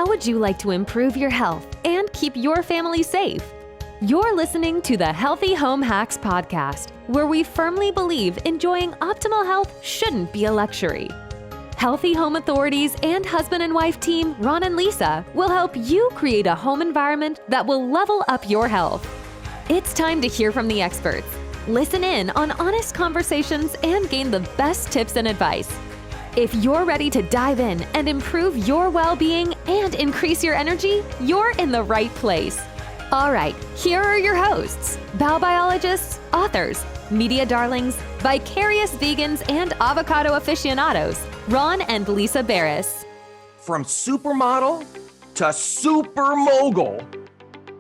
How would you like to improve your health and keep your family safe? You're listening to the Healthy Home Hacks Podcast, where we firmly believe enjoying optimal health shouldn't be a luxury. Healthy Home Authorities and husband and wife team Ron and Lisa will help you create a home environment that will level up your health. It's time to hear from the experts. Listen in on honest conversations and gain the best tips and advice. If you're ready to dive in and improve your well-being and increase your energy, you're in the right place. All right, here are your hosts, bow biologists, authors, media darlings, vicarious vegans, and avocado aficionados, Ron and Lisa Barris. From supermodel to supermogul,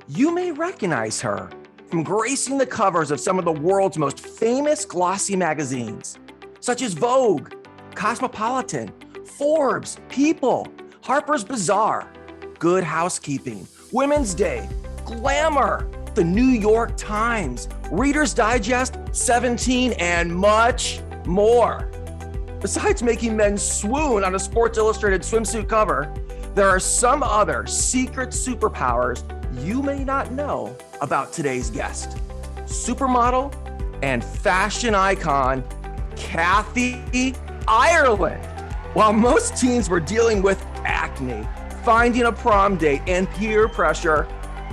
you may recognize her from gracing the covers of some of the world's most famous glossy magazines, such as Vogue, Cosmopolitan, Forbes, People, Harper's Bazaar, Good Housekeeping, Women's Day, Glamour, the New York Times, Reader's Digest, 17, and much more. Besides making men swoon on a Sports Illustrated swimsuit cover, there are some other secret superpowers you may not know about today's guest. Supermodel and fashion icon, Kathy Ireland. While most teens were dealing with acne, finding a prom date, and peer pressure,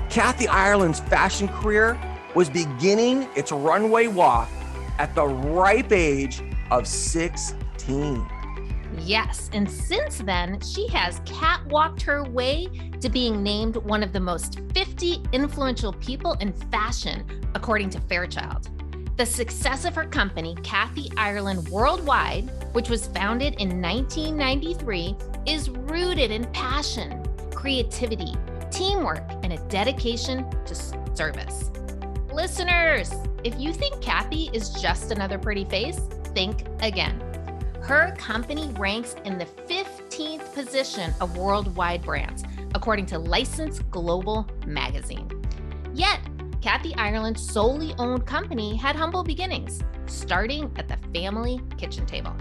Kathy Ireland's fashion career was beginning its runway walk at the ripe age of 16. Yes, and since then, she has catwalked her way to being named one of the most 50 influential people in fashion, according to Fairchild. The success of her company, Kathy Ireland Worldwide, which was founded in 1993, is rooted in passion, creativity, teamwork, and a dedication to service. Listeners, if you think Kathy is just another pretty face, think again. Her company ranks in the 15th position of worldwide brands, according to Licensed Global magazine. Yet, Kathy Ireland's solely owned company had humble beginnings, starting at the family kitchen table.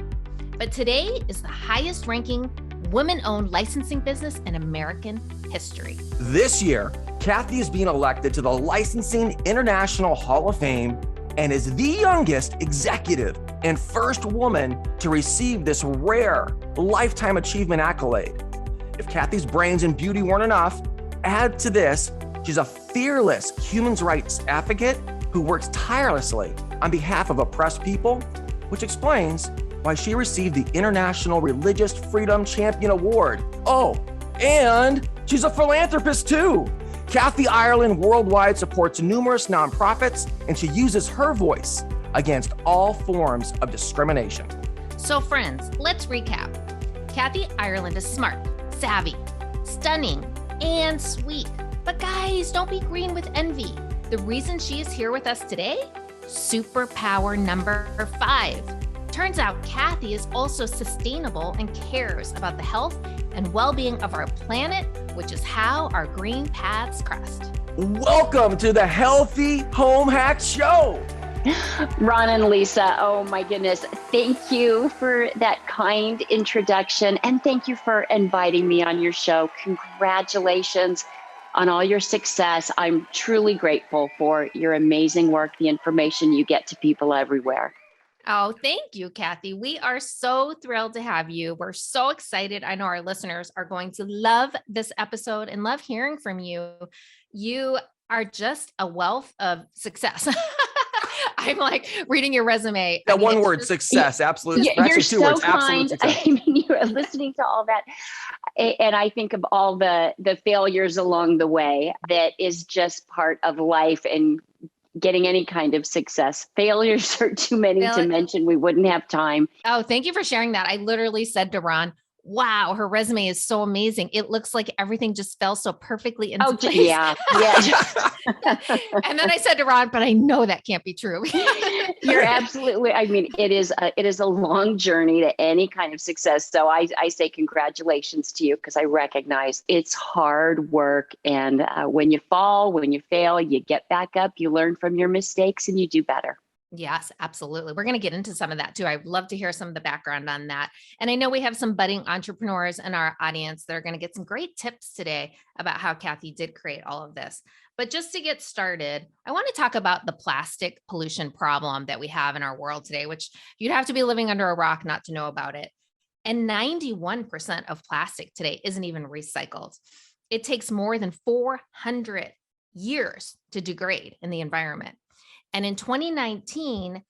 But today is the highest ranking women-owned licensing business in American history. This year, Kathy is being elected to the Licensing International Hall of Fame and is the youngest executive and first woman to receive this rare lifetime achievement accolade. If Kathy's brains and beauty weren't enough, add to this, she's a fearless human rights advocate who works tirelessly on behalf of oppressed people, which explains why she received the International Religious Freedom Champion Award. Oh, and she's a philanthropist too. Kathy Ireland Worldwide supports numerous nonprofits, and she uses her voice against all forms of discrimination. So friends, let's recap. Kathy Ireland is smart, savvy, stunning, and sweet. But guys, don't be green with envy. The reason she is here with us today? Superpower number 5. Turns out Kathy is also sustainable and cares about the health and well-being of our planet, which is how our green paths crossed. Welcome to the Healthy Home Hacks Show. Ron and Lisa, oh my goodness. Thank you for that kind introduction. And thank you for inviting me on your show. Congratulations on all your success. I'm truly grateful for your amazing work, the information you get to people everywhere. Oh, thank you, Kathy. We are so thrilled to have you. We're so excited. I know our listeners are going to love this episode and love hearing from you. You are just a wealth of success. I'm like reading your resume. That one word, success, absolutely. You're two so words, kind. I mean, you are listening to all that. And I think of all the failures along the way that is just part of life and getting any kind of success. Failures are too many to mention. We wouldn't have time. Oh, thank you for sharing that. I literally said to Ron, wow, her resume is so amazing. It looks like everything just fell so perfectly into place. Yeah. And then I said to Ron, but I know that can't be true. You're absolutely, I mean, it is a long journey to any kind of success. So I say congratulations to you because I recognize it's hard work. And when you fall, when you fail, you get back up, you learn from your mistakes and you do better. Yes, absolutely. We're going to get into some of that too. I'd love to hear some of the background on that. And I know we have some budding entrepreneurs in our audience that are going to get some great tips today about how Kathy did create all of this. But just to get started, I want to talk about the plastic pollution problem that we have in our world today, which you'd have to be living under a rock not to know about it. And 91% of plastic today isn't even recycled. It takes more than 400 years to degrade in the environment. And in 2019,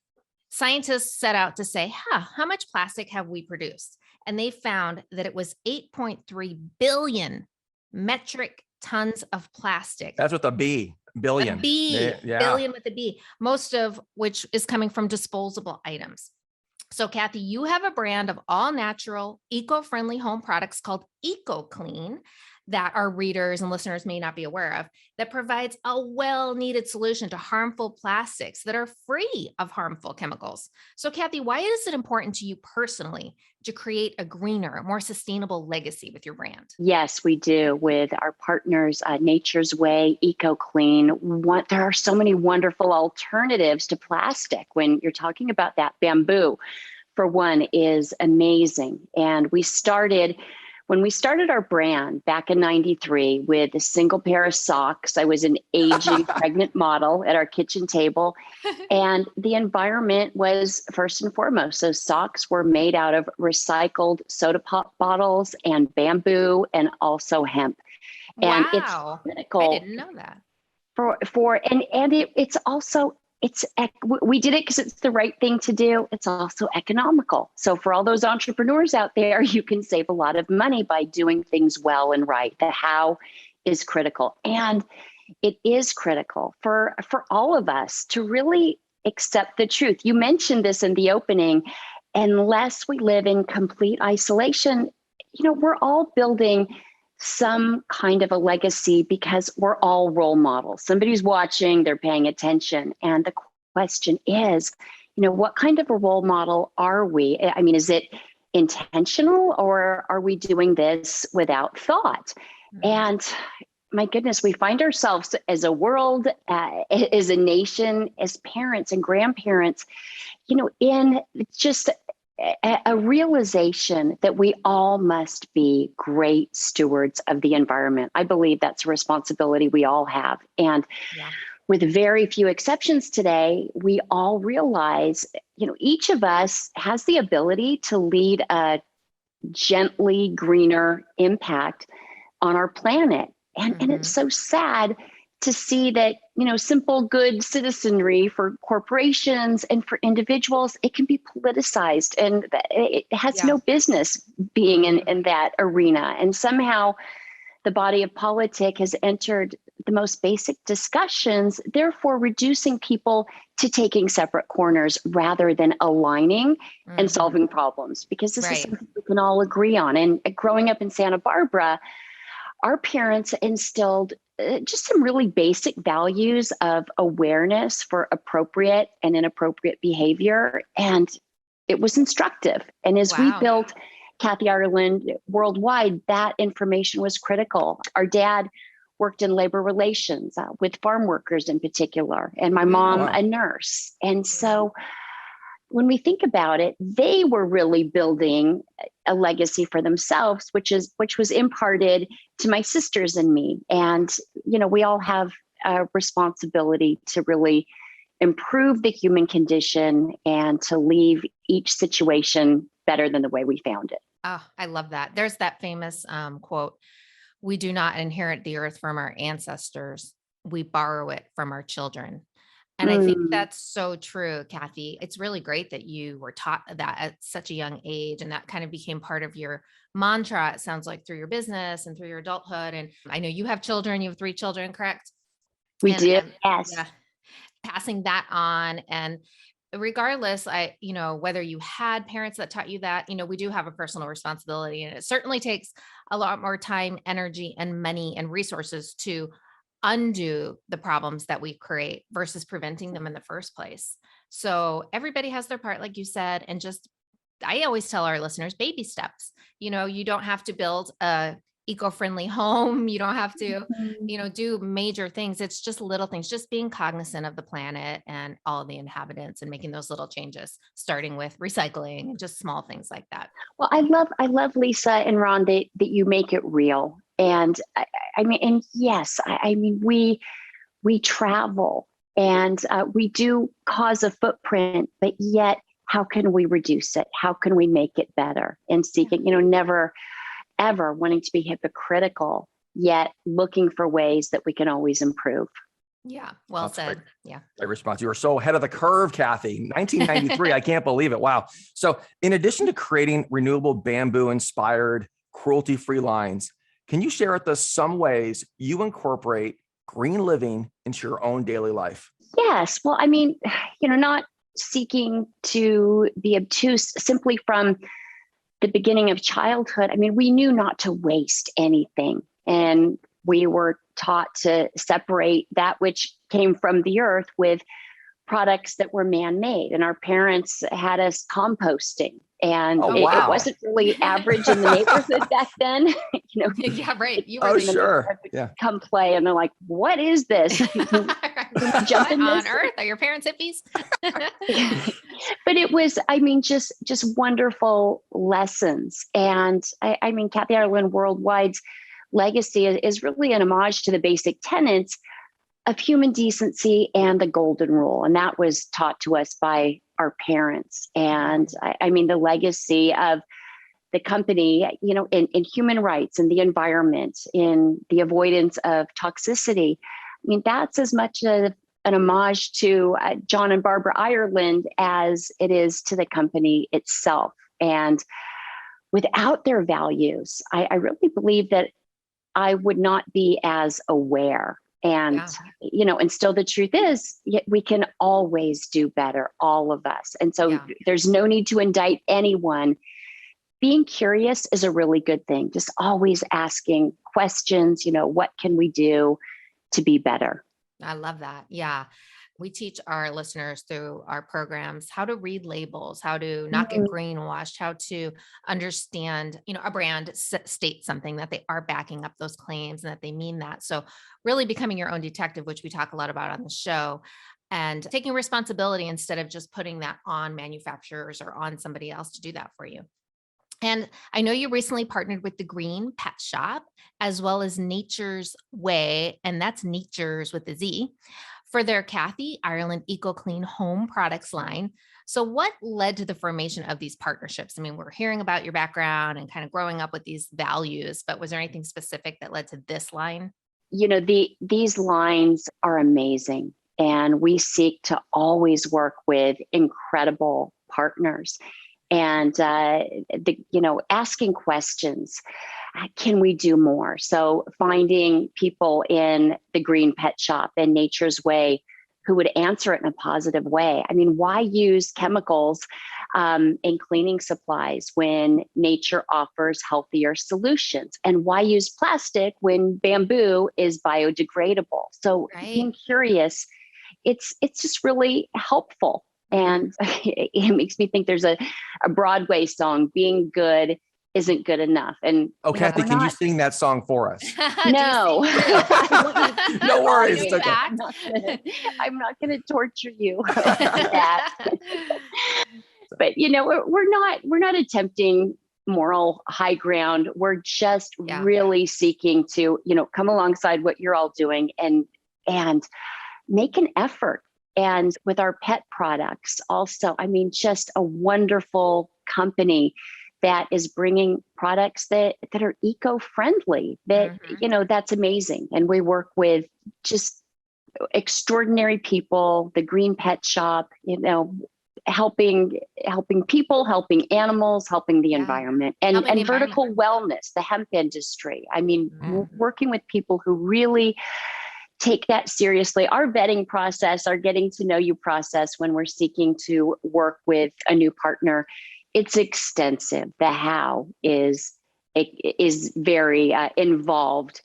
scientists set out to say, how much plastic have we produced? And they found that it was 8.3 billion metric tons of plastic. That's with a B, billion. A B, Yeah. billion with a B, most of which is coming from disposable items. So Kathy, you have a brand of all natural, eco-friendly home products called EcoClean that our readers and listeners may not be aware of, that provides a well-needed solution to harmful plastics that are free of harmful chemicals. So Kathy, why is it important to you personally to create a greener, more sustainable legacy with your brand? Yes, we do with our partners, NaturEZway, EcoClean. There are so many wonderful alternatives to plastic. When you're talking about that, bamboo, for one, is amazing. And when we started our brand back in 93 with a single pair of socks, I was an aging pregnant model at our kitchen table. And the environment was first and foremost. So socks were made out of recycled soda pop bottles and bamboo and also hemp. And Wow. it's critical. I didn't know that. We did it because it's the right thing to do. It's also economical. So for all those entrepreneurs out there, you can save a lot of money by doing things well and right. The how is critical. And it is critical for all of us to really accept the truth. You mentioned this in the opening. Unless we live in complete isolation, we're all building some kind of a legacy because we're all role models. Somebody's watching, they're paying attention. And the question is, what kind of a role model are we? I mean, is it intentional or are we doing this without thought? Mm-hmm. And my goodness, we find ourselves as a world, as a nation, as parents and grandparents, in just a realization that we all must be great stewards of the environment. I believe that's a responsibility we all have. And with very few exceptions today, we all realize, each of us has the ability to lead a gently greener impact on our planet. And it's so sad to see that, simple good citizenry for corporations and for individuals, it can be politicized and it has no business being in that arena. And somehow the body of politic has entered the most basic discussions, therefore reducing people to taking separate corners rather than aligning and solving problems, because this is something we can all agree on. And growing up in Santa Barbara, our parents instilled just some really basic values of awareness for appropriate and inappropriate behavior. And it was instructive. And as we built Kathy Ireland worldwide, that information was critical. Our dad worked in labor relations with farm workers in particular, and my mom, a nurse. And so when we think about it, they were really building a legacy for themselves, which was imparted to my sisters and me. And, we all have a responsibility to really improve the human condition and to leave each situation better than the way we found it. Oh, I love that. There's that famous quote, "We do not inherit the earth from our ancestors. We borrow it from our children." And I think that's so true, Kathy. It's really great that you were taught that at such a young age, and that kind of became part of your mantra, it sounds like, through your business and through your adulthood. And I know you have children, you have 3 children, correct? We do, yes. Yeah, passing that on. And regardless, whether you had parents that taught you that, we do have a personal responsibility, and it certainly takes a lot more time, energy, and money and resources to undo the problems that we create versus preventing them in the first place. So everybody has their part, like you said, and I always tell our listeners, baby steps. You don't have to build a eco-friendly home. You don't have to, Mhm. do major things. It's just little things, just being cognizant of the planet and all of the inhabitants and making those little changes, starting with recycling and just small things like that. Well, I love Lisa and Ron that you make it real. And I mean, and yes, I mean, we travel and we do cause a footprint, but yet how can we reduce it? How can we make it better? And seeking, never ever wanting to be hypocritical, yet looking for ways that we can always improve. Yeah. Well That's said. great. Yeah. Great response. You were so ahead of the curve, Kathy. 1993. I can't believe it. Wow. So in addition to creating renewable bamboo inspired cruelty-free lines, can you share with us some ways you incorporate green living into your own daily life? Yes. Well, I mean, not seeking to be obtuse simply from the beginning of childhood. I mean, we knew not to waste anything. And we were taught to separate that which came from the earth with products that were man-made. And our parents had us composting. And Oh, it wow. wasn't really average in the neighborhood back then. Yeah. Right. You were Oh, the sure. Yeah. come play. And they're like, what is this? Jump What in on this? earth? Are your parents hippies? But it was, I mean, just wonderful lessons. And I mean, Kathy Ireland Worldwide's legacy is really an homage to the basic tenets of human decency and the golden rule. And that was taught to us by our parents. And I mean, the legacy of the company, in human rights, in the environment, in the avoidance of toxicity. I mean, that's as much an homage to John and Barbara Ireland as it is to the company itself. And without their values, I really believe that I would not be as aware. And, and still the truth is, we can always do better, all of us. And so there's no need to indict anyone. Being curious is a really good thing. Just always asking questions, what can we do to be better? I love that. Yeah. We teach our listeners through our programs how to read labels, how to not get greenwashed, how to understand, a brand states something that they are backing up those claims and that they mean that. So really becoming your own detective, which we talk a lot about on the show, and taking responsibility instead of just putting that on manufacturers or on somebody else to do that for you. And I know you recently partnered with the Green Pet Shop as well as NaturEZway, and that's Nature's with a Z, for their Kathy Ireland Eco Clean Home Products line. So what led to the formation of these partnerships? I mean, we're hearing about your background and kind of growing up with these values, but was there anything specific that led to this line? These lines are amazing. And we seek to always work with incredible partners. And asking questions, can we do more? So finding people in the Green Pet Shop and NaturEZway who would answer it in a positive way. I mean, why use chemicals in cleaning supplies when nature offers healthier solutions? And why use plastic when bamboo is biodegradable? So being curious, it's just really helpful. And it makes me think there's a Broadway song, being good isn't good enough. And Kathy, can you sing that song for us? No. No worries. It's okay. I'm not going to torture you with that. But we're not attempting moral high ground. We're just really seeking to, come alongside what you're all doing and make an effort. And with our pet products also, I mean, just a wonderful company that is bringing products that are eco-friendly, that, that's amazing. And we work with just extraordinary people, the Green Pet Shop, helping people, helping animals, helping the environment, and vertical wellness, the hemp industry. I mean, working with people who really take that seriously. Our vetting process, our getting to know you process when we're seeking to work with a new partner, it's extensive. The how is very involved.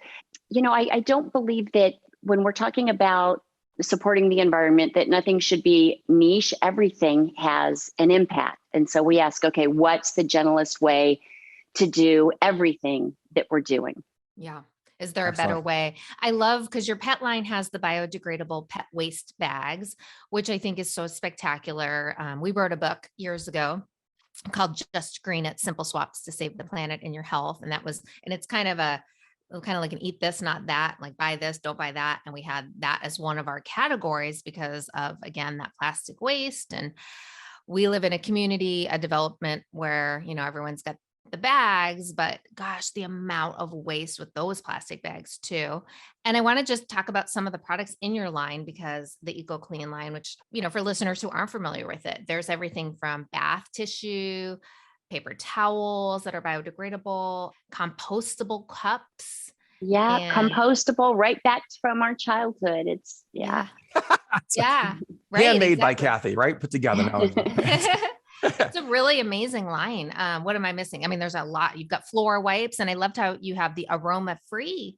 I don't believe that when we're talking about supporting the environment, that nothing should be niche. Everything has an impact. And so we ask, okay, what's the gentlest way to do everything that we're doing? Yeah. Is there a better Excellent. way? I love because your pet line has the biodegradable pet waste bags, which I think is so spectacular. We wrote a book years ago called Just Green It: Simple Swaps to Save the Planet and Your Health. And it's kind of like an eat this, not that, like buy this, don't buy that. And we had that as one of our categories because of, again, that plastic waste. And we live in a community, a development where, everyone's got the bags, but gosh, the amount of waste with those plastic bags too. And I want to just talk about some of the products in your line because the Eco Clean line, which, for listeners who aren't familiar with it, there's everything from bath tissue, paper towels that are biodegradable, compostable cups. Yeah, And compostable, right back from our childhood. It's yeah. Yeah, right. Handmade by Exactly. Kathy, right? Put together now. It's a really amazing line. What am I missing? I mean, there's a lot. You've got floor wipes, and I loved how you have the aroma-free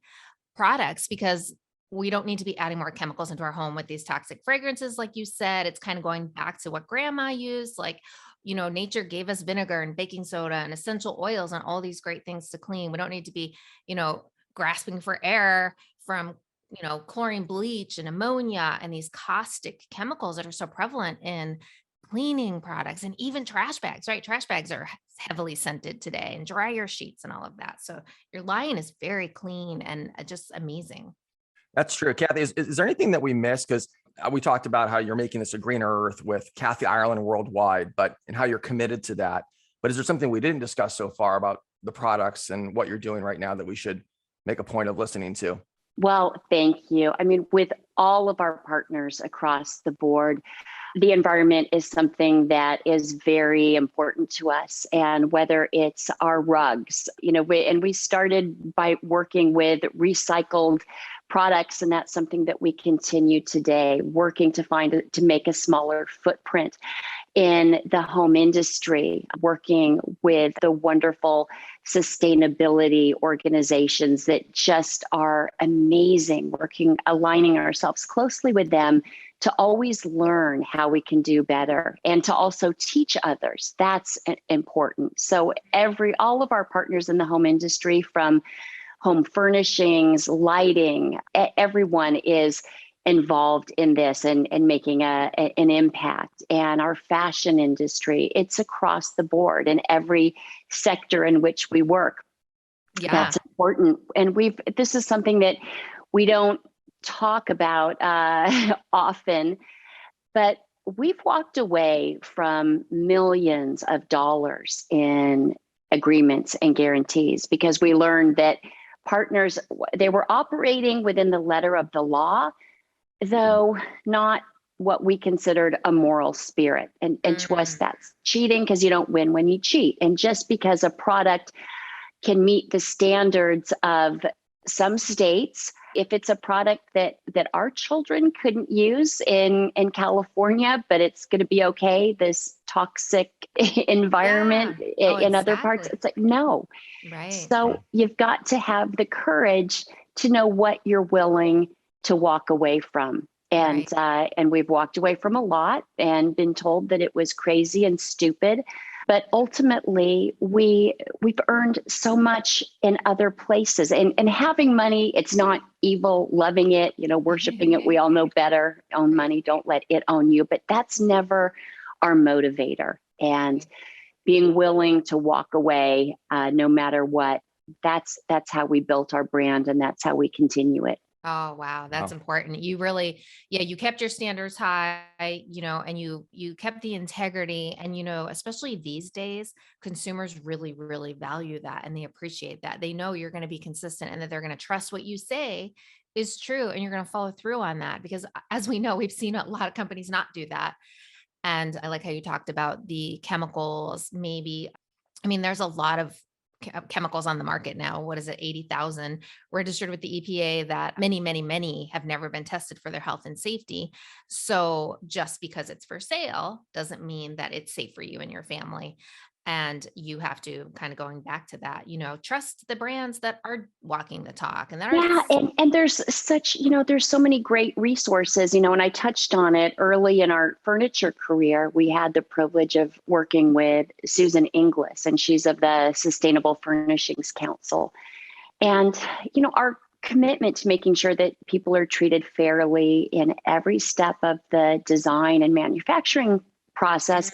products because we don't need to be adding more chemicals into our home with these toxic fragrances. Like you said, it's kind of going back to what grandma used. Like, nature gave us vinegar and baking soda and essential oils and all these great things to clean. We don't need to be, grasping for air from chlorine bleach and ammonia and these caustic chemicals that are so prevalent in cleaning products and even trash bags, right? Trash bags are heavily scented today and dryer sheets and all of that. So your line is very clean and just amazing. That's true. Kathy, is there anything that we missed? Because we talked about how you're making this a greener earth with Kathy Ireland worldwide, and how you're committed to that. But is there something we didn't discuss so far about the products and what you're doing right now that we should make a point of listening to? Well, thank you. I mean, with all of our partners across the board, the environment is something that is very important to us. And whether it's our rugs, we started by working with recycled products, and that's something that we continue today, working to make a smaller footprint in the home industry, working with the wonderful sustainability organizations that just are amazing, aligning ourselves closely with them to always learn how we can do better and to also teach others. That's important. So all of our partners in the home industry, from home furnishings, lighting, everyone is involved in this and making an impact. And our fashion industry, it's across the board in every sector in which we work. Yeah. That's important. And this is something that we don't talk about often, but we've walked away from millions of dollars in agreements and guarantees because we learned that partners, they were operating within the letter of the law, though not what we considered a moral spirit. And to us, that's cheating because you don't win when you cheat. And just because a product can meet the standards of some states, if it's a product that our children couldn't use in California, but it's going to be okay, this toxic environment in other parts, it's like, no. Right. So you've got to have the courage to know what you're willing to walk away from. And and we've walked away from a lot and been told that it was crazy and stupid. But ultimately, we've earned so much in other places. And having money, it's not evil, loving it, worshiping it. We all know better. Own money, don't let it own you. But that's never our motivator. And being willing to walk away no matter what, that's how we built our brand, and that's how we continue it. Oh, wow. That's important. You really, you kept your standards high, and you kept the integrity. And, especially these days, consumers really, really value that and they appreciate that. They know you're going to be consistent and that they're going to trust what you say is true. And you're going to follow through on that because, as we know, we've seen a lot of companies not do that. And I like how you talked about the chemicals, maybe. I mean, there's a lot of chemicals on the market now. What is it? 80,000 registered with the EPA that many, many, many have never been tested for their health and safety. So just because it's for sale doesn't mean that it's safe for you and your family. And you have to kind of going back to that, trust the brands that are walking the talk. And and there's such, there's so many great resources, and I touched on it early in our furniture career. We had the privilege of working with Susan Inglis, and she's of the Sustainable Furnishings Council. And, our commitment to making sure that people are treated fairly in every step of the design and manufacturing process,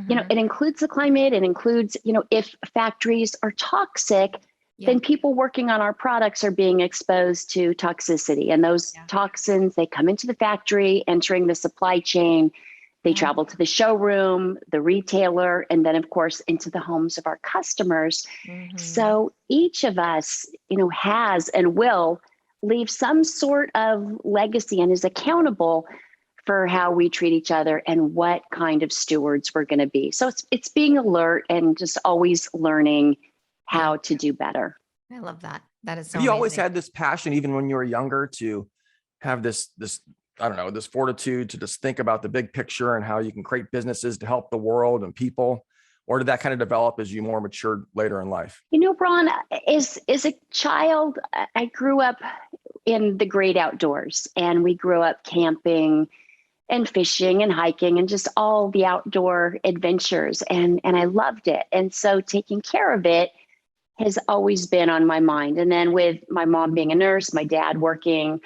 it includes the climate, it includes, if factories are toxic, then people working on our products are being exposed to toxicity. And those toxins, they come into the factory, entering the supply chain, they travel to the showroom, the retailer, and then, of course, into the homes of our customers. So each of us, has and will leave some sort of legacy and is accountable for how we treat each other and what kind of stewards we're going to be. So it's being alert and just always learning how to do better. I love that. That is so Have you always amazing. had this passion, even when you were younger, to have this, I don't know, this fortitude to just think about the big picture and how you can create businesses to help the world and people? Or did that kind of develop as you more matured later in life? Ron, as a child, I grew up in the great outdoors, and we grew up camping and fishing and hiking and just all the outdoor adventures. And I loved it. And so taking care of it has always been on my mind. And then with my mom being a nurse, my dad working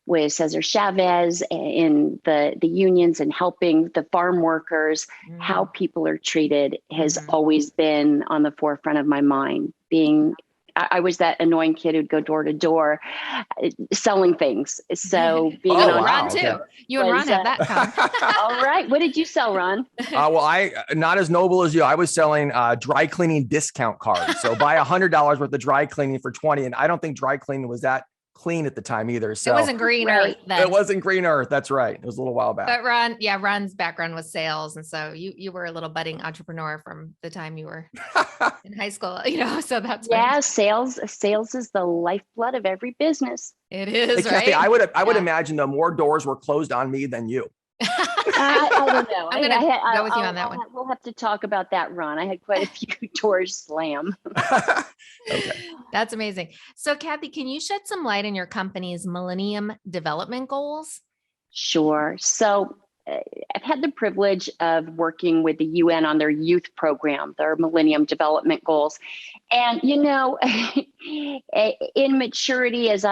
with Cesar Chavez in the unions and helping the farm workers, how people are treated has always been on the forefront of my mind. I was that annoying kid who'd go door to door selling things. So being Ron too. You and Ron had that come. All right. What did you sell, Ron? Well, I not as noble as you. I was selling dry cleaning discount cards. So buy $100 worth of dry cleaning for 20. And I don't think dry cleaning was that clean at the time either. So it wasn't green earth then. It wasn't green earth. That's right. It was a little while back. But Ron's background was sales. And so you were a little budding entrepreneur from the time you were in high school, so that's sales is the lifeblood of every business. It is, hey, right? Kathy, I would imagine the more doors were closed on me than you. I don't know. I'm going to go with you on that one. We'll have to talk about that, Ron. I had quite a few doors slam. Okay. That's amazing. So Kathy, can you shed some light on your company's Millennium Development Goals? Sure. So I've had the privilege of working with the UN on their youth program, their Millennium Development Goals. And, in maturity, as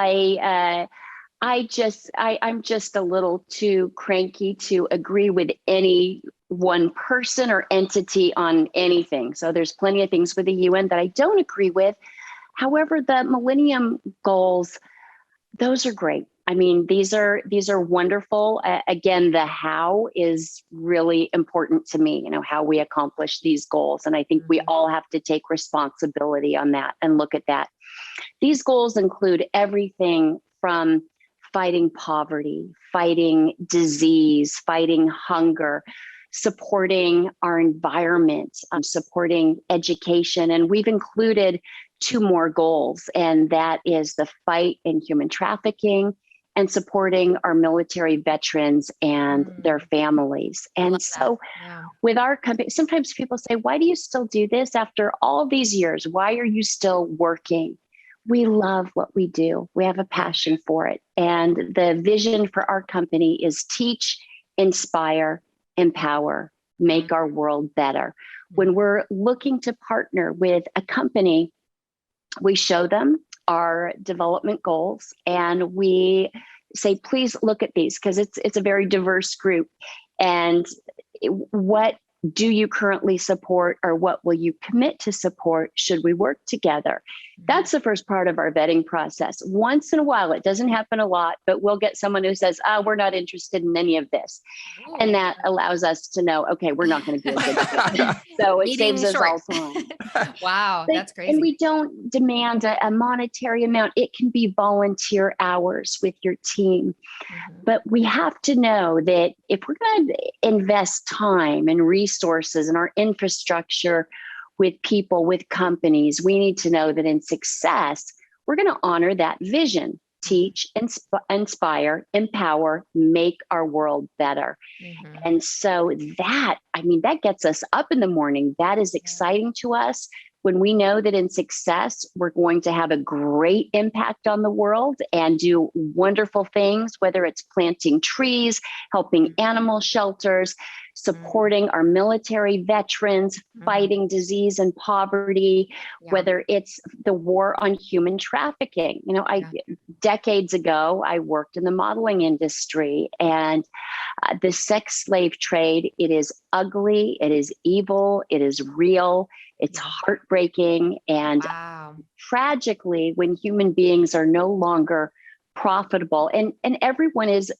I'm just a little too cranky to agree with any one person or entity on anything. So there's plenty of things with the UN that I don't agree with. However, the Millennium Goals, those are great. I mean, these are wonderful. Again, the how is really important to me, how we accomplish these goals. And I think we all have to take responsibility on that and look at that. These goals include everything from fighting poverty, fighting disease, fighting hunger, supporting our environment, supporting education. And we've included 2 more goals, and that is the fight in human trafficking and supporting our military veterans and their families. And so with our company, sometimes people say, why do you still do this after all these years? Why are you still working? We love what we do. We have a passion for it. And the vision for our company is teach, inspire, empower, make our world better. When we're looking to partner with a company, we show them our development goals and we say, please look at these, because it's a very diverse group. And what do you currently support, or what will you commit to support should we work together? That's the first part of our vetting process. Once in a while, it doesn't happen a lot, but we'll get someone who says, we're not interested in any of this. And that allows us to know, okay, we're not going to be a good fit. So it saves us all time. Wow, that's crazy. And we don't demand a monetary amount. It can be volunteer hours with your team. But we have to know that if we're going to invest time and resources in our infrastructure with people, with companies, we need to know that in success, we're going to honor that vision, teach, inspire, empower, make our world better. And so that gets us up in the morning. That is exciting to us. when we know that in success, we're going to have a great impact on the world and do wonderful things, whether it's planting trees, helping animal shelters, supporting our military veterans, fighting disease and poverty, whether it's the war on human trafficking. Decades ago, I worked in the modeling industry, and the sex slave trade, it is ugly, it is evil, it is real, it's heartbreaking. And tragically, when human beings are no longer profitable, and everyone is,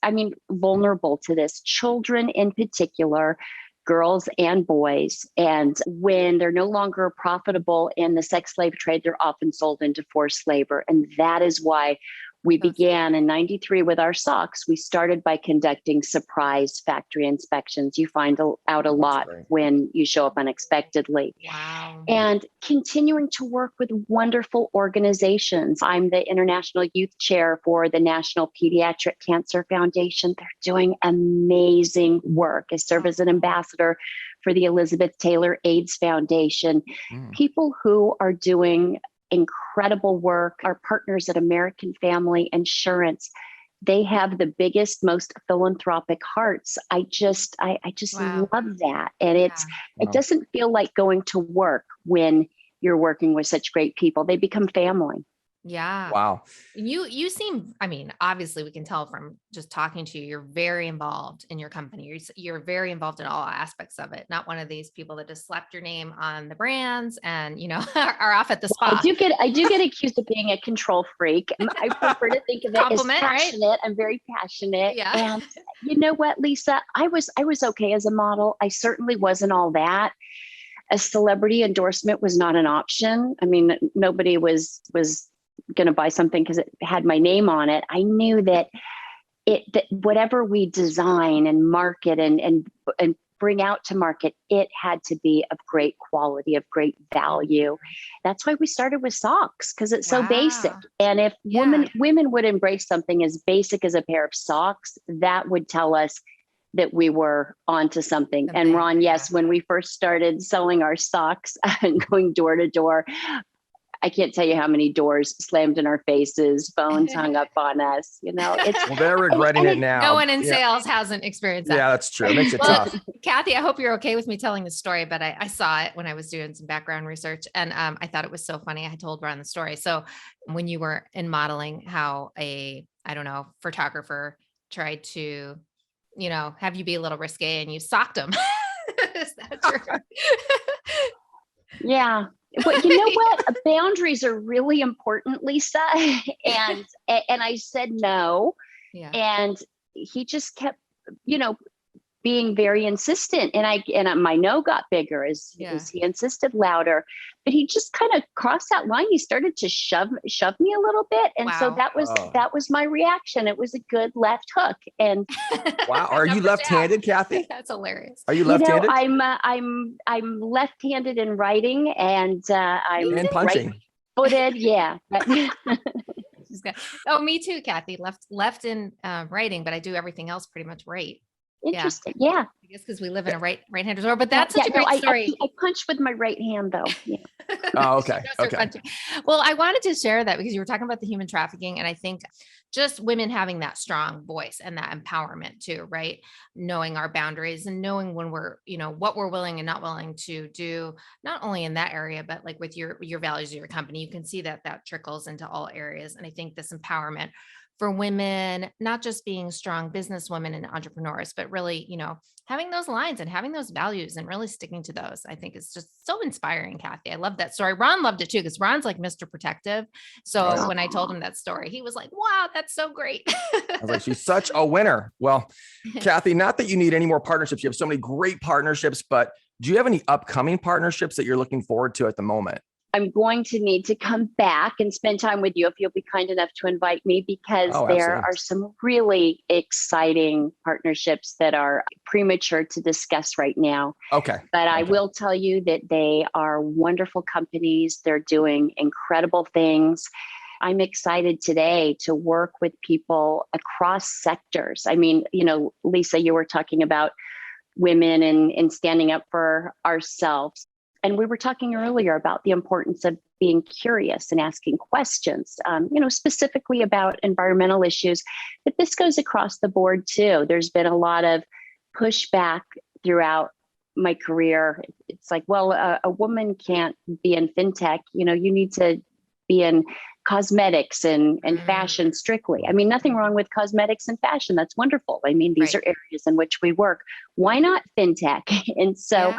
vulnerable to this, children in particular, girls and boys. And when they're no longer profitable in the sex slave trade, they're often sold into forced labor. And that is why we began in 93 with our socks. We started by conducting surprise factory inspections. You find out a lot when you show up unexpectedly. Wow. And continuing to work with wonderful organizations. I'm the International Youth Chair for the National Pediatric Cancer Foundation. They're doing amazing work. I serve as an ambassador for the Elizabeth Taylor AIDS Foundation. People who are doing incredible work. Our partners at American Family Insurance, they have the biggest, most philanthropic hearts. I just love that. And it doesn't feel like going to work when you're working with such great people. They become family. Yeah. Wow. You seem, obviously we can tell from just talking to you, you're very involved in your company. You're very involved in all aspects of it. Not one of these people that just slapped your name on the brands and, are off at the spot. I do get accused of being a control freak. I prefer to think of it as passionate. Right? I'm very passionate. Yeah. And you know what, Lisa, I was okay as a model. I certainly wasn't all that. A celebrity endorsement was not an option. Nobody was going to buy something because it had my name on it. I knew that whatever we design and market and bring out to market, it had to be of great quality, of great value. That's why we started with socks, because it's so basic. And if women would embrace something as basic as a pair of socks, that would tell us that we were onto something. And Ron, yes, when we first started selling our socks and going door to door, I can't tell you how many doors slammed in our faces, phones hung up on us. They're regretting it now. No one in sales hasn't experienced that. Yeah, that's true. It makes it tough. Kathy, I hope you're okay with me telling the story, but I saw it when I was doing some background research, and I thought it was so funny. I told Ron the story. So when you were in modeling, how a photographer tried to, have you be a little risque, and you socked him. Is that true? Yeah. But you know what? Boundaries are really important, Lisa. And I said no. Yeah. And he just kept, being very insistent. And my no got bigger as he insisted louder. But he just kind of crossed that line. He started to shove me a little bit. And so that was my reaction. It was a good left hook. And wow. Are you left-handed, Kathy? That's hilarious. Are you left-handed? I'm left-handed in writing, and I'm and punching. Right-footed. Yeah. Oh, me too, Kathy. Left in writing, but I do everything else pretty much right. Interesting. Yeah. I guess because we live in a right-handed world, but that's such a great story. I punch with my right hand though. Yeah. Oh, okay. Okay. Well, I wanted to share that because you were talking about the human trafficking, and I think just women having that strong voice and that empowerment too, right? Knowing our boundaries and knowing when we're, what we're willing and not willing to do, not only in that area, but like with your values of your company, you can see that trickles into all areas. And I think this empowerment for women, not just being strong business women and entrepreneurs, but really, having those lines and having those values and really sticking to those, I think is just so inspiring, Kathy. I love that story. Ron loved it too, because Ron's like Mr. Protective. So when I told him that story, he was like, wow, that's so great. I was like, she's such a winner. Well, Kathy, not that you need any more partnerships. You have so many great partnerships, but do you have any upcoming partnerships that you're looking forward to at the moment? I'm going to need to come back and spend time with you if you'll be kind enough to invite me, because there are some really exciting partnerships that are premature to discuss right now. Okay. But I will tell you that they are wonderful companies. They're doing incredible things. I'm excited today to work with people across sectors. Lisa, you were talking about women and standing up for ourselves. And we were talking earlier about the importance of being curious and asking questions, specifically about environmental issues. But this goes across the board too. There's been a lot of pushback throughout my career. It's like, well, a woman can't be in fintech. You need to be in cosmetics and fashion strictly. I mean, nothing wrong with cosmetics and fashion. That's wonderful. I mean, these are areas in which we work. Why not fintech? And so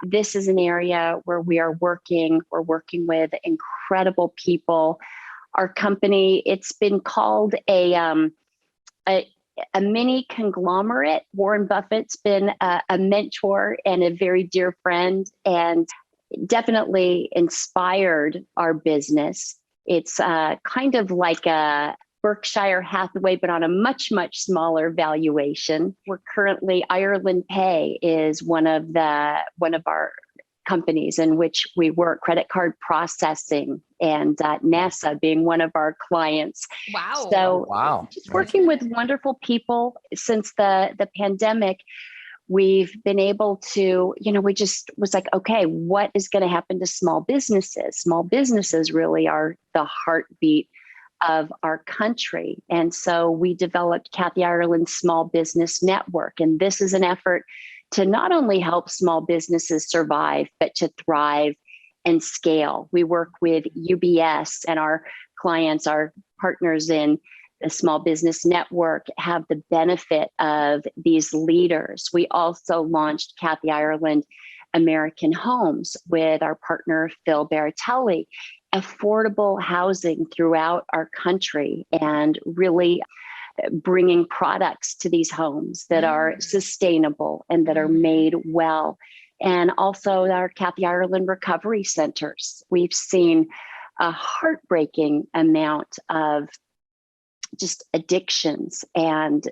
this is an area where we're working with incredible people. Our company, it's been called a mini conglomerate. Warren Buffett's been a mentor and a very dear friend, and definitely inspired our business. It's kind of like a Berkshire Hathaway, but on a much, much smaller valuation. We're currently, Ireland Pay is one of our companies in which we work, credit card processing, and NASA being one of our clients. Wow. So just working with wonderful people since the pandemic. We've been able to, we just was like, okay, what is going to happen to small businesses? Small businesses really are the heartbeat of our country. And so we developed Kathy Ireland's Small Business Network. And this is an effort to not only help small businesses survive, but to thrive and scale. We work with UBS, and our clients, our partners in the Small Business Network, have the benefit of these leaders. We also launched Kathy Ireland American Homes with our partner, Phil Baratelli, affordable housing throughout our country, and really bringing products to these homes that are sustainable and that are made well. And also our Kathy Ireland Recovery Centers. We've seen a heartbreaking amount of just addictions and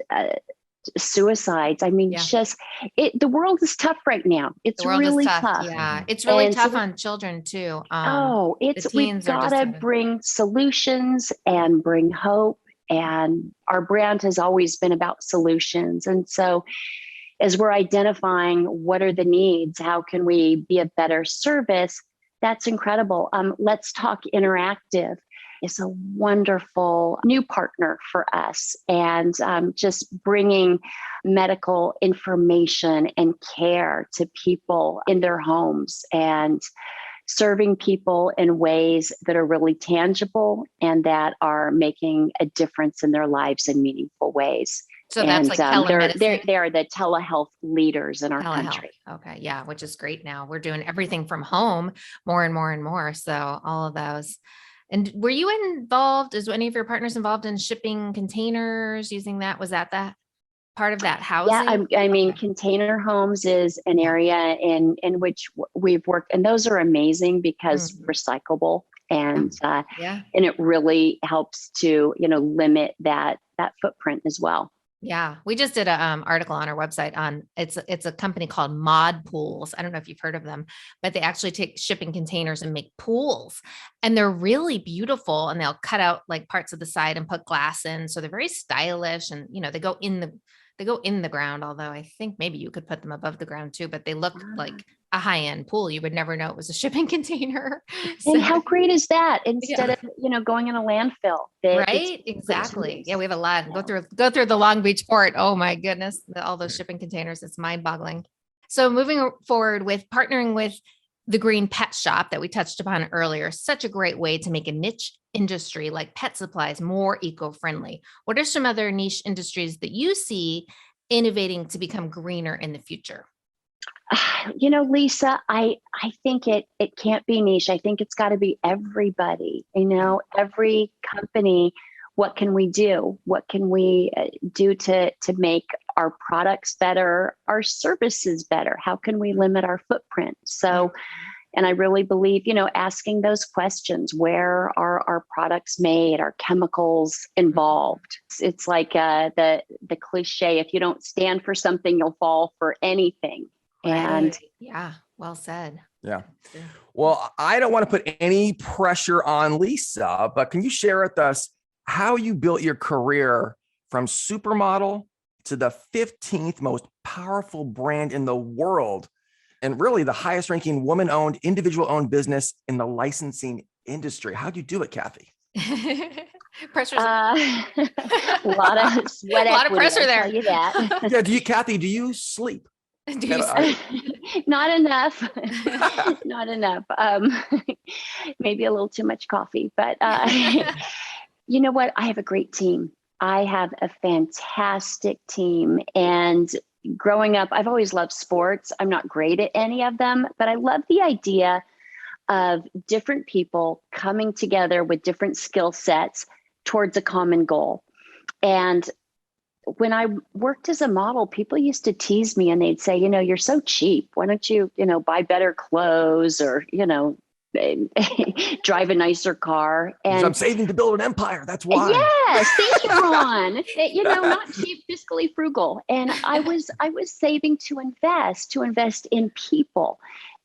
suicides. I mean, the world is tough right now. It's really tough. Yeah, it's really tough on children too. We've got to bring solutions and bring hope. And our brand has always been about solutions. And so as we're identifying what are the needs, how can we be a better service? That's incredible. Let's Talk Interactive is a wonderful new partner for us, and just bringing medical information and care to people in their homes, and serving people in ways that are really tangible and that are making a difference in their lives in meaningful ways. So that's like telemedicine. They are the telehealth leaders in our country. Okay. Yeah. Which is great now. We're doing everything from home more and more and more. So all of those. And were you involved, is any of your partners involved in shipping containers, using that? Was that part of that housing? Yeah, I mean, container homes is an area in which we've worked, and those are amazing because recyclable, and it really helps to, limit that footprint as well. Yeah. We just did an article on our website on, it's a company called Mod Pools. I don't know if you've heard of them, but they actually take shipping containers and make pools, and they're really beautiful, and they'll cut out like parts of the side and put glass in. So they're very stylish, and, they go in the ground, although I think maybe you could put them above the ground too, but they look like a high-end pool. You would never know it was a shipping container. And how great is that? Instead of, going in a landfill. Right? Exactly. Yeah, we have a lot. Go through the Long Beach port. Oh my goodness. All those shipping containers. It's mind-boggling. So moving forward with partnering with the Green Pet Shop that we touched upon earlier, such a great way to make a niche industry like pet supplies more eco-friendly. What are some other niche industries that you see innovating to become greener in the future? Lisa, I think it can't be niche. I think it's got to be everybody, every company. What can we do? What can we do to make our products better, our services better? How can we limit our footprint? So, and I really believe, asking those questions: where are our products made? Are chemicals involved? It's like the cliche: if you don't stand for something, you'll fall for anything. And yeah, well said. Yeah. Well, I don't want to put any pressure on Lisa, but can you share with us how you built your career from supermodel to the 15th most powerful brand in the world and really the highest ranking woman-owned, individual-owned business in the licensing industry. How'd you do it, Kathy? Pressure's a lot of sweat a lot of equity, pressure I'll there. tell you that. Yeah, Kathy, do you sleep? Do you Not enough. Not enough. Maybe a little too much coffee, but you know what? I have a great team. I have a fantastic team. And growing up, I've always loved sports. I'm not great at any of them, but I love the idea of different people coming together with different skill sets towards a common goal. And when I worked as a model, people used to tease me and they'd say, you're so cheap. Why don't you, buy better clothes or, drive a nicer car? And I'm saving to build an empire. That's why. Yes, thank you, Ron. Not cheap, fiscally frugal. And I was saving to invest in people,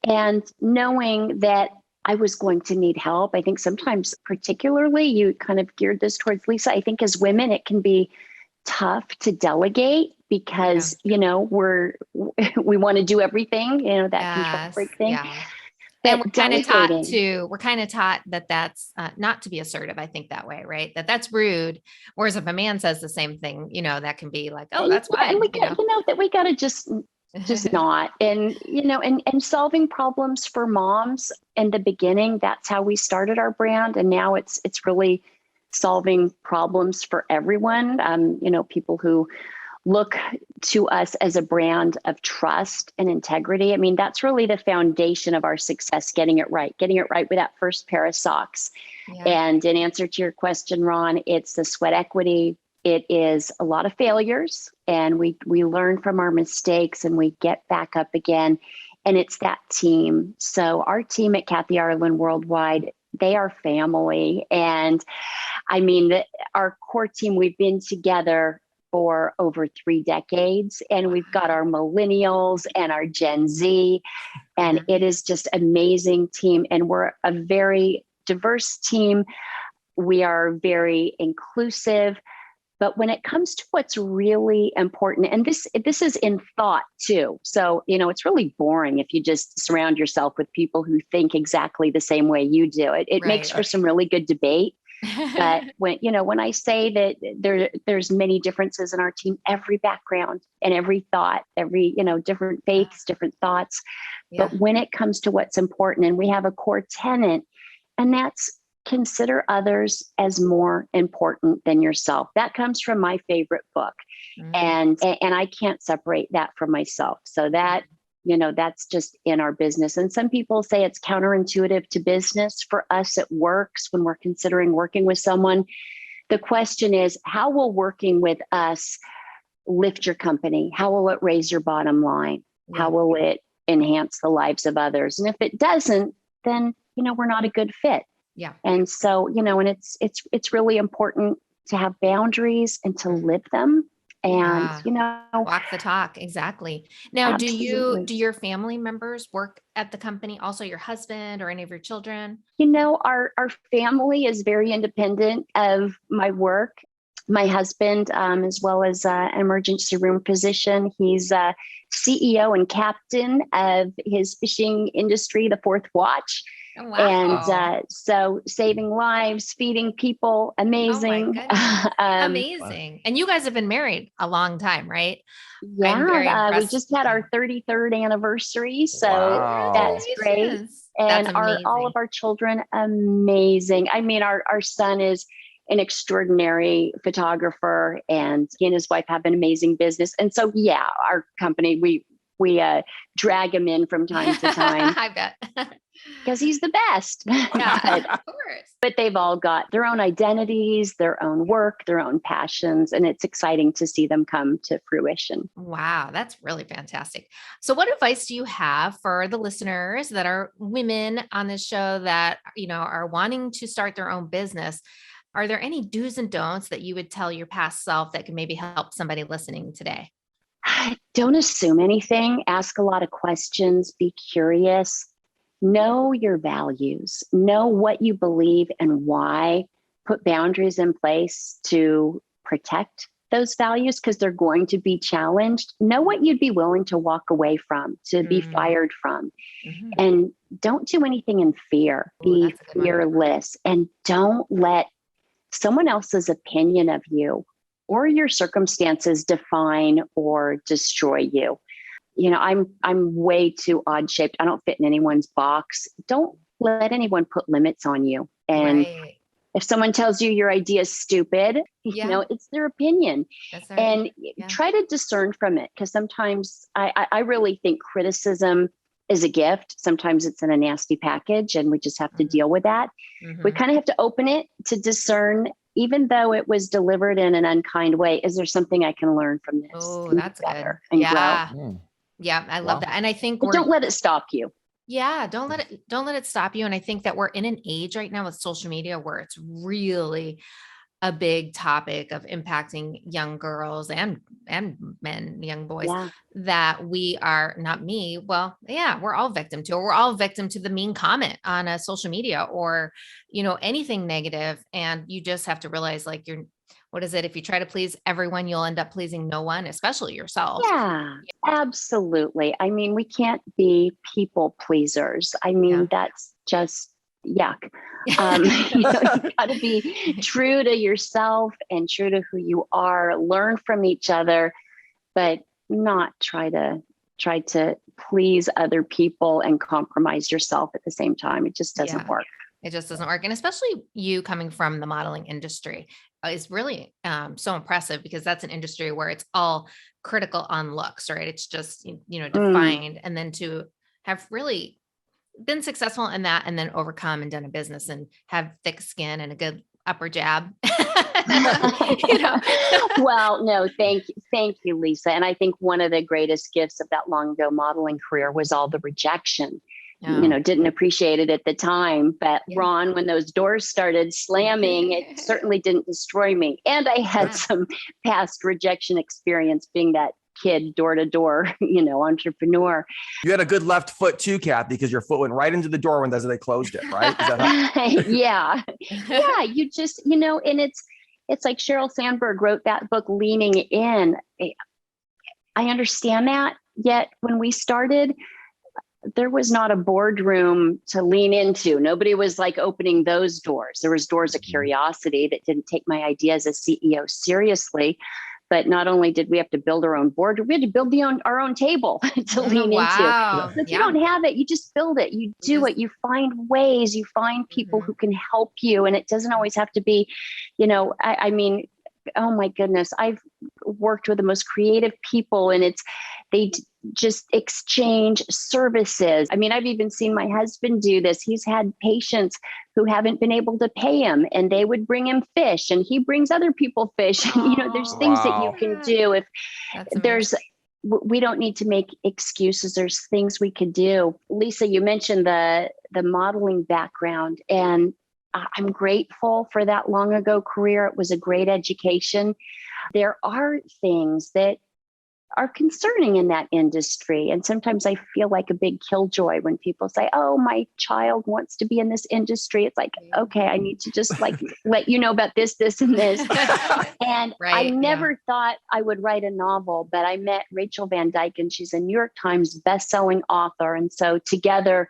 and knowing that I was going to need help. I think sometimes, particularly, you kind of geared this towards Lisa. I think as women, it can be tough to delegate because, we want to do everything, that control freak thing. Yeah. And we're kind of taught that that's not to be assertive. I think that way, right? That's rude. Whereas if a man says the same thing, that can be like, oh, that's why. And we got, that we got to just not. And, and solving problems for moms in the beginning, that's how we started our brand. And now it's really solving problems for everyone. People who look to us as a brand of trust and integrity. I mean, that's really the foundation of our success, getting it right with that first pair of socks. Yeah. And in answer to your question, Ron, it's the sweat equity. It is a lot of failures, and we learn from our mistakes and we get back up again. And it's that team. So our team at Kathy Ireland Worldwide, they are family. And I mean, our core team, we've been together for over 3 decades, and we've got our millennials and our Gen Z, and it is just amazing team. And we're a very diverse team. We are very inclusive, but when it comes to what's really important, and this is in thought too. So, it's really boring if you just surround yourself with people who think exactly the same way you do. It makes for some really good debate. But when I say that there's many differences in our team, every background and every thought, every, different faiths, different thoughts. Yeah. But when it comes to what's important, and we have a core tenet, and that's consider others as more important than yourself. That comes from my favorite book. And I can't separate that from myself. So that, that's just in our business. And some people say it's counterintuitive to business. For us, it works when we're considering working with someone. The question is, how will working with us lift your company? How will it raise your bottom line? Yeah. How will it enhance the lives of others? And if it doesn't, then, we're not a good fit. Yeah. And so, and it's really important to have boundaries and to live them. And, walk the talk. Exactly. Now, Absolutely. do your family members work at the company? Also your husband or any of your children? Our family is very independent of my work. My husband, as well as an emergency room physician, he's CEO and captain of his fishing industry, the Fourth Watch. Oh, wow. And so saving lives, feeding people, amazing. Oh amazing. And you guys have been married a long time, right? Yeah, we just had our 33rd anniversary. So that's great. And all of our children, amazing. I mean, our son is an extraordinary photographer, and he and his wife have an amazing business. And so, our company, we drag him in from time to time. I bet. Because he's the best. Yeah, of course. But they've all got their own identities, their own work, their own passions, and it's exciting to see them come to fruition. Wow, that's really fantastic. So what advice do you have for the listeners that are women on this show that, are wanting to start their own business? Are there any do's and don'ts that you would tell your past self that can maybe help somebody listening today? Don't assume anything. Ask a lot of questions. Be curious. Know your values. Know what you believe and why. Put boundaries in place to protect those values because they're going to be challenged. Know what you'd be willing to walk away from, to be fired from. Mm-hmm. And don't do anything in fear. Ooh, Be fearless and don't let someone else's opinion of you or your circumstances define or destroy you. You know, I'm way too odd shaped. I don't fit in anyone's box. Don't let anyone put limits on you. And if someone tells you your idea is stupid, you know, it's their opinion. And try to discern from it. Because sometimes I really think criticism is a gift. Sometimes it's in a nasty package and we just have to deal with that. We kind of have to open it to discern, even though it was delivered in an unkind way, is there something I can learn from this? Oh, that's good. And yeah. grow? Yeah. I love that. And I think But don't let it stop you. Yeah, don't let it stop you. And I think that we're in an age right now with social media where it's really a big topic of impacting young girls and men, young boys, that we are not me. Well, yeah, we're all victim to, we're all victim to the mean comment on a social media or, you know, anything negative. And you just have to realize like what is it? If you try to please everyone, you'll end up pleasing no one, especially yourself. Yeah, absolutely. I mean, we can't be people pleasers. I mean, that's just yuck. You got to be true to yourself and true to who you are, learn from each other, but not try to please other people and compromise yourself at the same time. It just doesn't work. It just doesn't work. And especially you coming from the modeling industry is really so impressive because that's an industry where it's all critical on looks, right? It's just, you know, defined. And then to have really been successful in that and then overcome and done a business and have thick skin and a good upper jab. You know? Well, no, thank you, Lisa. And I think one of the greatest gifts of that long ago modeling career was all the rejection. You know, didn't appreciate it at the time, but Ron, when those doors started slamming, it certainly didn't destroy me. And I had some past rejection experience being that kid door to door, you know, entrepreneur. You had a good left foot too, Kathy, because your foot went right into the door when they closed it, right? Is that how- Yeah. You just, you know, and it's like Sheryl Sandberg wrote that book, Leaning In. I understand that. Yet when we started, there was not a boardroom to lean into. Nobody was like opening those doors. There was doors of curiosity that didn't take my idea as a CEO seriously. But not only did we have to build our own board, we had to build our own table to lean into. If you don't have it, you just build it. You do it. You find ways. You find people who can help you. And it doesn't always have to be, you know, I mean, oh my goodness, I've worked with the most creative people and they just exchange services. I mean, I've even seen my husband do this. He's had patients who haven't been able to pay him and they would bring him fish and he brings other people fish. You know, there's things that you can do we don't need to make excuses. There's things we could do. Lisa, you mentioned the modeling background, and I'm grateful for that long ago career. It was a great education. There are things that are concerning in that industry. And sometimes I feel like a big killjoy when people say, oh, my child wants to be in this industry. It's like, okay, I need to just like let you know about this, and this. And I never thought I would write a novel, but I met Rachel Van Dyke and she's a New York Times bestselling author. And so together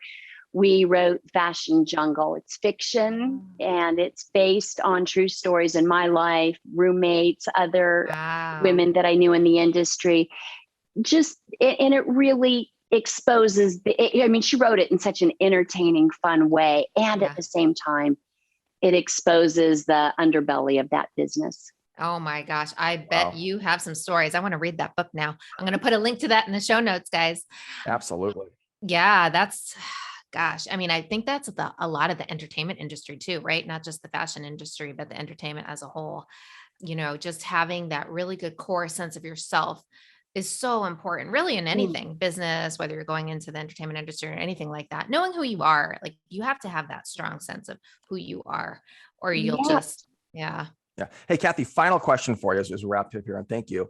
we wrote Fashion Jungle. It's fiction and it's based on true stories in my life, roommates, other women that I knew in the industry. And it really exposes she wrote it in such an entertaining, fun way. And at the same time, it exposes the underbelly of that business. Oh my gosh. I bet you have some stories. I want to read that book now. I'm going to put a link to that in the show notes, guys. Absolutely. Yeah, gosh, I mean, I think that's a lot of the entertainment industry too, right? Not just the fashion industry, but the entertainment as a whole. You know, just having that really good core sense of yourself is so important, really, in anything, business, whether you're going into the entertainment industry or anything like that. Knowing who you are, like you have to have that strong sense of who you are, or you'll just, Yeah. Hey, Kathy, final question for you as we wrap up here, and thank you.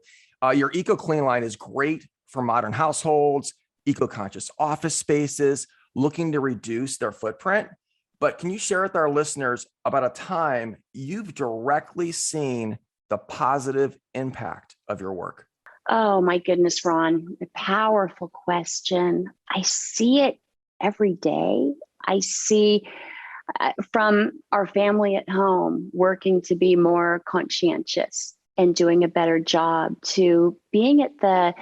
Your Eco Clean line is great for modern households, eco-conscious office spaces, looking to reduce their footprint. But can you share with our listeners about a time you've directly seen the positive impact of your work? Oh my goodness, Ron, a powerful question. I see it every day. I see from our family at home working to be more conscientious and doing a better job, to being at the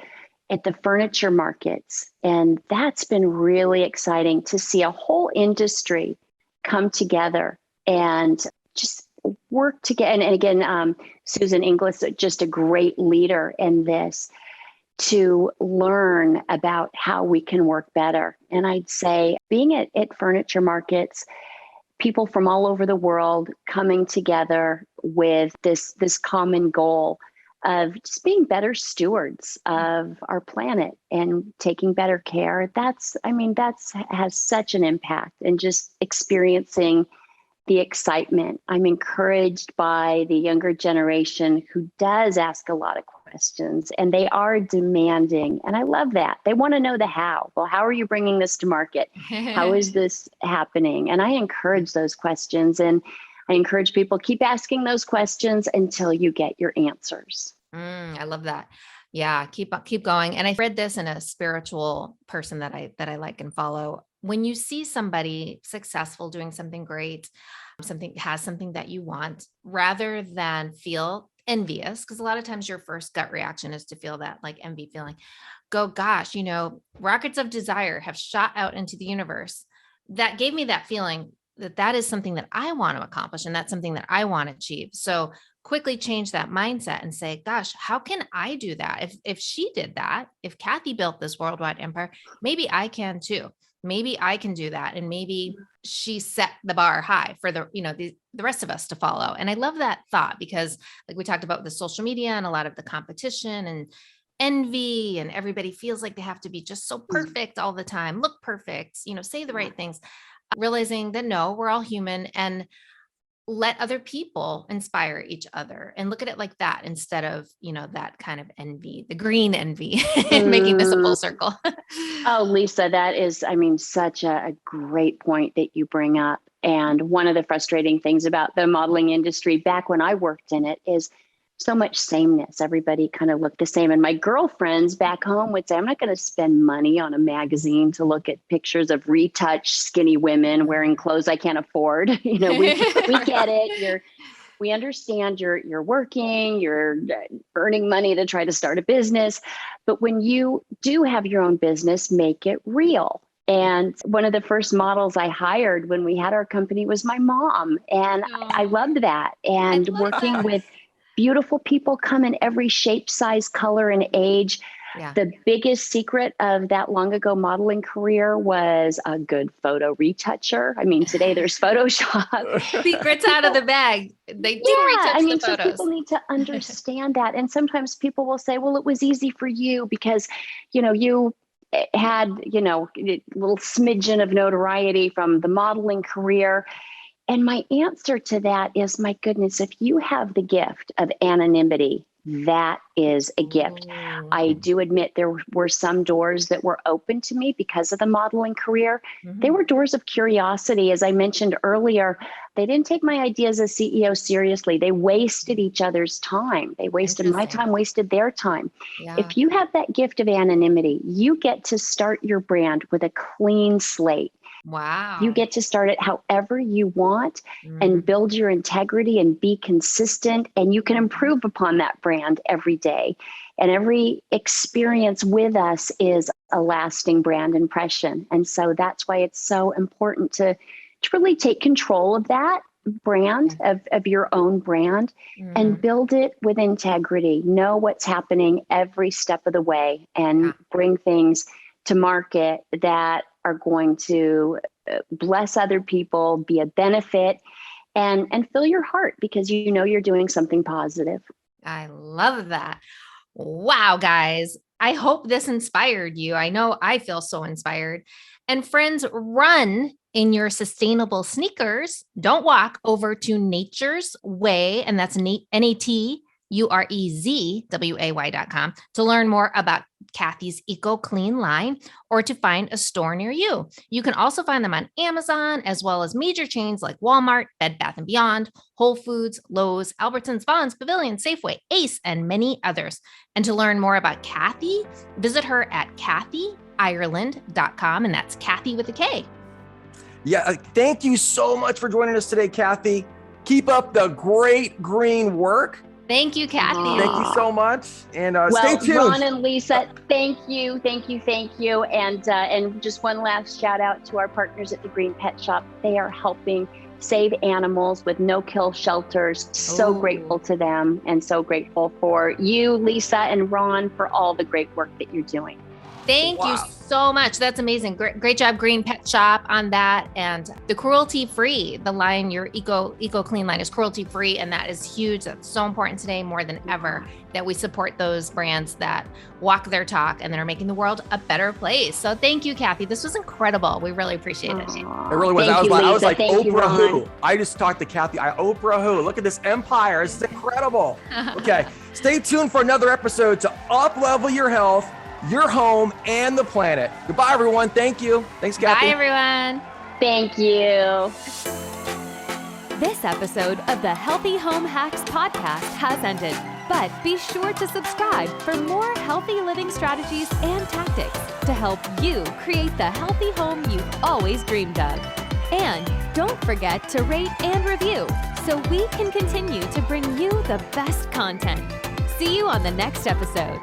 furniture markets. And that's been really exciting to see a whole industry come together and just work together. And again, Susan Inglis, just a great leader in this, to learn about how we can work better. And I'd say being at furniture markets, people from all over the world coming together with this common goal of just being better stewards of our planet and taking better care. That's has such an impact, and just experiencing the excitement. I'm encouraged by the younger generation who does ask a lot of questions, and they are demanding. And I love that. They want to know the how. Well, how are you bringing this to market? How is this happening? And I encourage those questions, and I encourage people, keep asking those questions until you get your answers. I love that. Yeah, keep going. And I read this in a spiritual person that I like and follow. When you see somebody successful doing something great, something that you want, rather than feel envious, because a lot of times your first gut reaction is to feel that like envy feeling, go, gosh, rockets of desire have shot out into the universe. That gave me that feeling that is something that I want to accomplish, and that's something that I want to achieve. So quickly change that mindset and say, gosh, how can I do that? If she did that, if Kathy built this worldwide empire, maybe I can too. Maybe I can do that. And maybe she set the bar high for the rest of us to follow. And I love that thought, because like we talked about the social media and a lot of the competition and envy, and everybody feels like they have to be just so perfect all the time, look perfect, say the right things, realizing that no, we're all human, and let other people inspire each other, and look at it like that instead of, that kind of envy, the green envy, and making this a full circle. Oh, Lisa, that is, such a great point that you bring up. And one of the frustrating things about the modeling industry back when I worked in it is so much sameness. Everybody kind of looked the same. And my girlfriends back home would say, I'm not going to spend money on a magazine to look at pictures of retouched skinny women wearing clothes I can't afford. We get it. We understand you're working, you're earning money to try to start a business. But when you do have your own business, make it real. And one of the first models I hired when we had our company was my mom. And I loved that. And working with beautiful people come in every shape, size, color, and age. Yeah. The biggest secret of that long ago modeling career was a good photo retoucher. Today there's Photoshop. Secrets out of the bag. They didn't retouch the photos. So people need to understand that. And sometimes people will say, well, it was easy for you because, you had, a little smidgen of notoriety from the modeling career. And my answer to that is, my goodness, if you have the gift of anonymity, that is a gift. I do admit there were some doors that were open to me because of the modeling career. Mm-hmm. They were doors of curiosity. As I mentioned earlier, they didn't take my ideas as CEO seriously. They wasted each other's time. They wasted my time, wasted their time. Yeah. If you have that gift of anonymity, you get to start your brand with a clean slate. Wow. You get to start it however you want and build your integrity and be consistent, and you can improve upon that brand every day. And every experience with us is a lasting brand impression. And so that's why it's so important to really take control of that brand, of your own brand, and build it with integrity. Know what's happening every step of the way, and bring things to market that are going to bless other people, be a benefit, and fill your heart because you're doing something positive. I love that. Wow, guys. I hope this inspired you. I know I feel so inspired. And friends, run in your sustainable sneakers. Don't walk over to NaturEZway, and that's NaturEZway, NaturEZway.com, to learn more about Kathy's Eco Clean line or to find a store near you. You can also find them on Amazon, as well as major chains like Walmart, Bed Bath & Beyond, Whole Foods, Lowe's, Albertsons, Vons, Pavilion, Safeway, Ace, and many others. And to learn more about Kathy, visit her at kathyireland.com, and that's Kathy with a K. Yeah, thank you so much for joining us today, Kathy. Keep up the great green work. Thank you, Kathy. Thank you so much. And stay tuned. Ron and Lisa, thank you. And just one last shout out to our partners at the Green Pet Shop. They are helping save animals with no-kill shelters. So grateful to them, and so grateful for you, Lisa and Ron, for all the great work that you're doing. Thank you so much. That's amazing. Great job, Green Pet Shop, on that. And the cruelty-free, the line, your Eco Clean line is cruelty-free, and that is huge. That's so important today more than ever, that we support those brands that walk their talk and that are making the world a better place. So thank you, Kathy. This was incredible. We really appreciate it. It really was. I was like Oprah who? I just talked to Kathy. Oprah who? Look at this empire. This is incredible. Okay, stay tuned for another episode to up-level your health, your home, and the planet. Goodbye, everyone. Thank you. Thanks, Kathy. Bye, everyone. Thank you. This episode of the Healthy Home Hacks podcast has ended, but be sure to subscribe for more healthy living strategies and tactics to help you create the healthy home you've always dreamed of. And don't forget to rate and review so we can continue to bring you the best content. See you on the next episode.